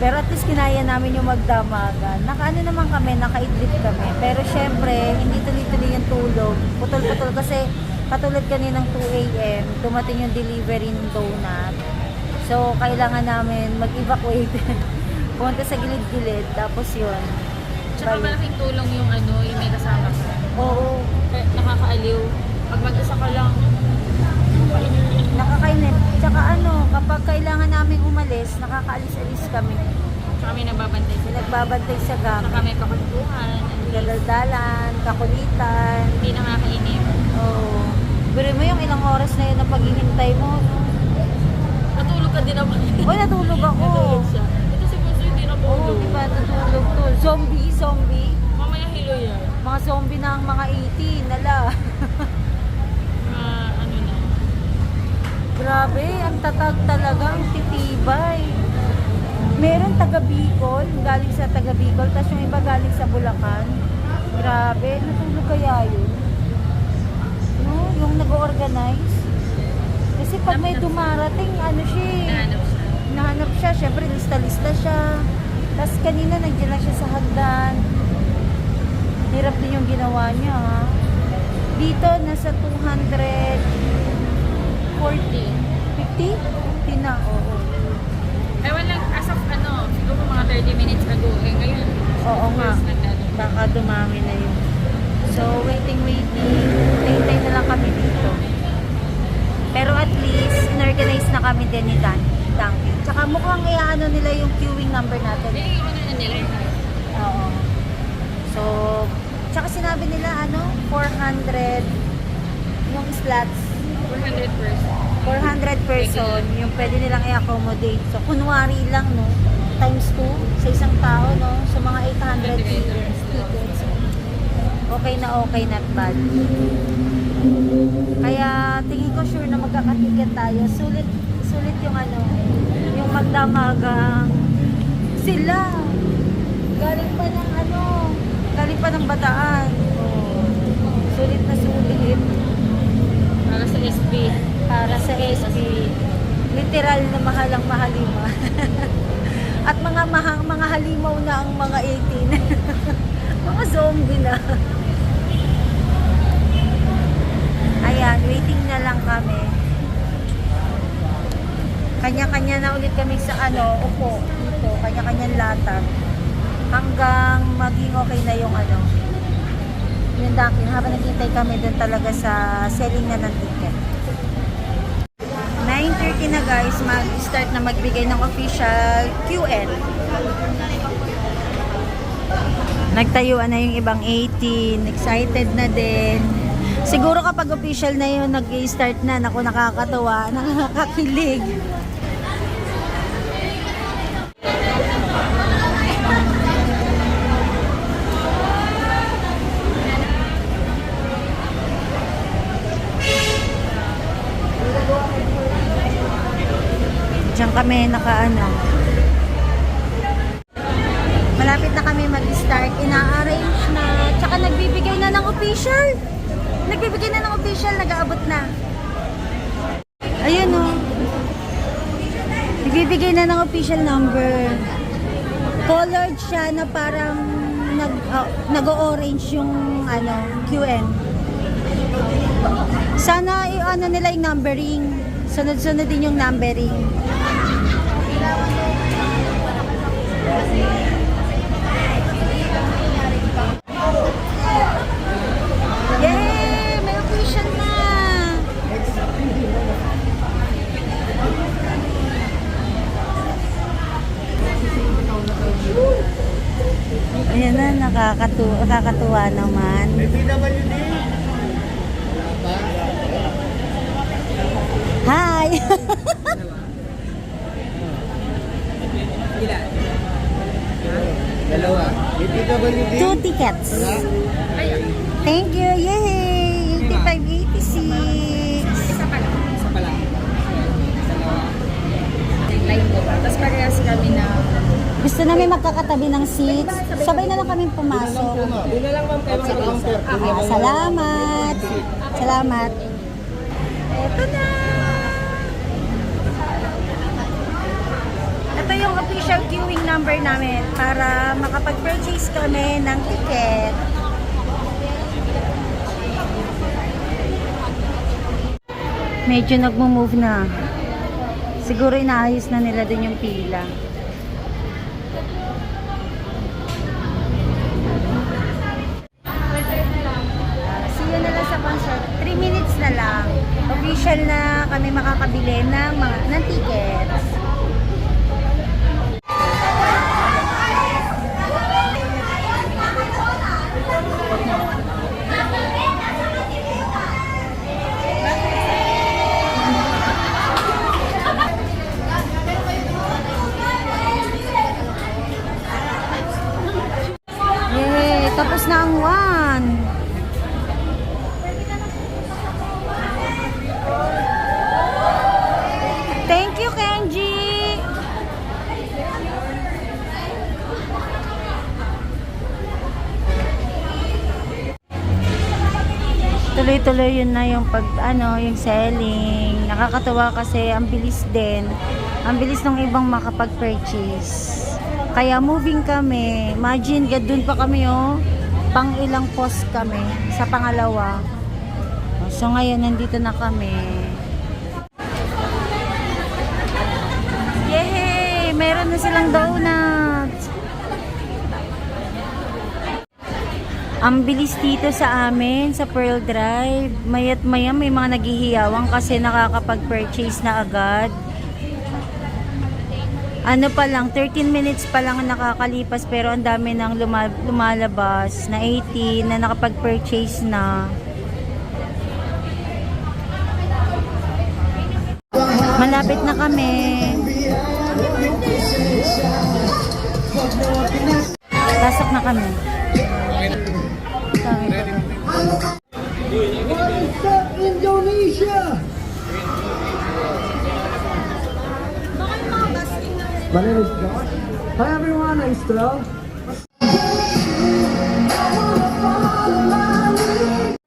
Pero at least kinaya namin yung magdamagan. Nakaano naman kami, nakaidlip kami. Pero syempre, hindi tuloy-tuloy yung tulog. Putol-putol kasi katulad kaninang 2 a.m. dumating yung delivery ng donut. So, kailangan namin mag-evacuate. Punta sa gilid-gilid. Tapos yun. Tsaka malaking tulong yung yung may kasama ka. Oo. Nakakaaliw. Pag mag-isa ka lang, Nakakainip. Tsaka kapag kailangan namin umalis, nakakaalis-alis kami. tsaka may nababantay sila. Nagbabantay sa gamit. Tsaka may kakwentuhan. Daldaldalan, kakulitan. Hindi nakakainip. Oo. Pero mo yung ilang oras na yun na paghihintay mo, no? Natulog ka din naman. Uy, natulog ako. Natulog siya. Ito si Bunso hindi Oo, natulog. diba natulog to? Zombie. Mamaya hilo yan. Mga zombie na ang mga 18, nala. Ano na. Grabe, ang tatag talaga, ang titibay. Meron taga Bicol, galing sa taga Bicol, tapos yung iba galing sa Bulacan. Grabe, natulog kaya yun? No, yung nag-organize. Kasi pag may dumarating, siya eh. Nahanap siya. Nahanap siya, syempre lista-lista siya. Tapos kanina nandiyan lang siya sa hagdan. Hirap din yung ginawa niya, ha. Dito, nasa 240. 50? 50 na, oo. Ewan lang, as of siguro mga 30 minutes ago. Ngayon. Oo nga. Nagdadong. Baka dumami na yun. So, waiting. Hintay na lang kami dito. Pero at least, inorganize na kami din ni Dunkin. Tsaka mukhang iaano nila yung queuing number natin. Hindi, na nila. Oo. So, tsaka sinabi nila 400 yung slots. 400%. 400 person yung pwede nilang i-accommodate. So, kunwari lang, no? Times 2 sa isang tao, no? So, mga 800 tickets. Okay na, not bad. Kaya, tingin ko sure na magkakatiket tayo. Sulit yung yung magdamagang sila. Galing pa ng Bataan. Oh. Sulit na sulit. Para sa SB. Para sa SB. Literal na mahalang mahalima. At mga halimaw na ang mga 18. Mga zombie na. Ayan, waiting na lang kami. Kanya-kanya na ulit kami sa upo dito. Kanya-kanyang latag. Hanggang maging okay na yung yung Dunkin. Habang naghintay kami dun talaga sa selling na ng ticket. 9:30 na guys, mag-start na magbigay ng official QL. Nagtayuan na yung ibang 18, excited na din. Siguro kapag official na yun, nag-start na, naku, nakakatawa, nakakakilig. Diyan kami malapit na kami mag-start. Ina-arrange na. Tsaka nagbibigay na ng official. Nag-aabot na. Ayun, nagbibigay na ng official number. Colored siya na parang nag-orange yung QN. Sana nila yung numbering. Sunod-sunod din yung numbering. Yay! May official na! Ayan na, nakakatuwa naman. Hi! Dalawa. DPWD. 2 tickets. Thank you. Yay! 8586. Isa pa lang. Isa pa lang. Line ko pa. Tapos parehas kami na Gusto namin magkakatabi ng seats. Sabay na lang kami pumasok. Doon na lang ma'am kayo sa counter. Salamat. Salamat. Ito na. Ito yung official queuing number namin para makapag-purchase kami ng ticket. Medyo nagmo-move na. Siguro inaayos na nila din yung pila. See you na lang sa concert. 3 minutes na lang. Official na kami makakabili ng tickets. Yay! Tapos na ang 1. Thank you, Kenji! Tuloy-tuloy yun na yung yung selling. Nakakatuwa kasi ang bilis din. Ang bilis ng ibang makapag-purchase. Kaya moving kami. Imagine, doon pa kami pang ilang post kami sa pangalawa. So ngayon nandito na kami. Yay! Meron na silang donuts. Ang bilis dito sa amin, sa Pearl Drive. Mayat maya may mga naghihiyawang kasi nakakapag-purchase na agad. Ano pa lang, 13 minutes pa lang ang nakakalipas pero ang dami nang lumalabas na 18 na nakapag-purchase na. Malapit na kami. Pasok na kami. Indonesia! My name is Josh. Hi everyone, I'm Stel.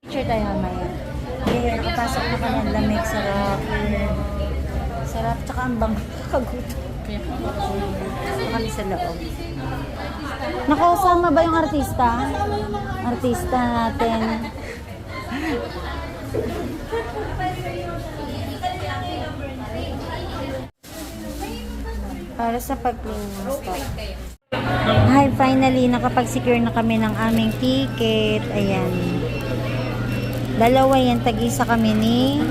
Picture tayo mamaya. Okay, papasok na kami ang lamig. Sarap. Sarap, tsaka ang bang kagutom. Kami sa loob. Nakasama ba yung artista? Artista natin. Para sa pag-stop. Hi, finally, nakapag-secure na kami ng aming ticket. Ayan. Dalawa yan, tag-isa kami ni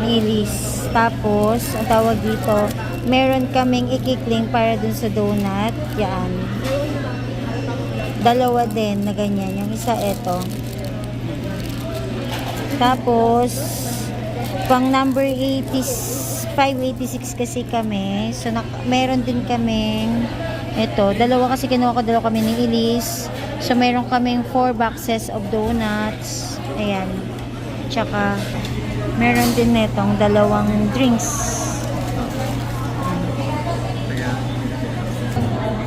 Elise. Tapos, ang tawag dito, meron kaming ikikling para dun sa donut. Yan. Dalawa din na ganyan. Yung isa, eto. Tapos, pang number 586 kasi kami. So, meron din kaming ito. Dalawa kasi kinuha ko, dalawa kami ni Elise. So, meron kaming 4 boxes of donuts. Ayan. Tsaka, meron din netong dalawang drinks.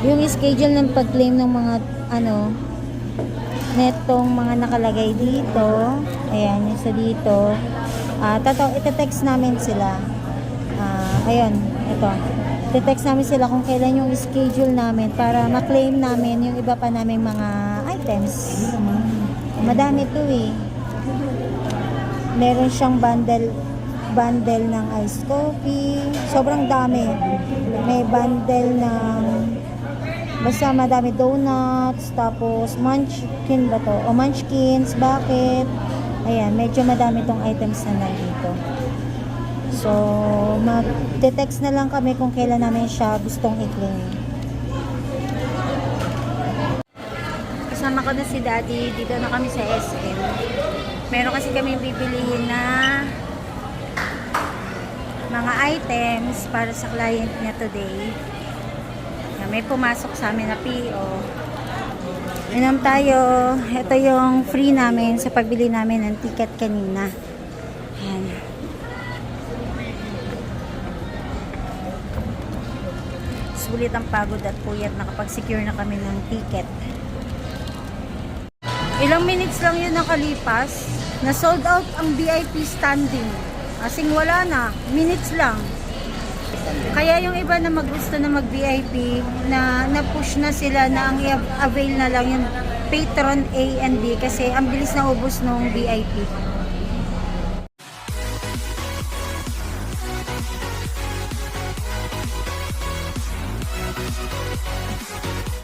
Yung schedule ng pag-claim ng mga netong mga nakalagay dito. Ayan, yung sa dito. Ito-text namin sila. Ayun, ito. Ito-text namin sila kung kailan yung schedule namin para ma-claim namin yung iba pa naming mga items. Madami to eh. Meron siyang bundle ng iced coffee. Sobrang dami. May bundle ng basta madami donuts, tapos munchkin ba to? O munchkins, bakit? Ayan, medyo madami tong items na nandito. So, mag-text na lang kami kung kailan namin siya gustong i-claim. Kasama ko na si Daddy. Dito na kami sa SM. Meron kasi kami bibilihin na mga items para sa client niya today. May pumasok sa amin na PO. Inom tayo. Ito yung free namin sa pagbili namin ng ticket kanina. Ayan. Sulit ang pagod at puyat. Nakapag-secure na kami ng ticket. Ilang minutes lang yun nakalipas. Na sold out ang VIP standing. Asing wala na. Minutes lang. Kaya yung iba na gusto na mag-VIP, na push na sila na ang i-avail na lang yung Patron A and B kasi ang bilis na ubos nung VIP.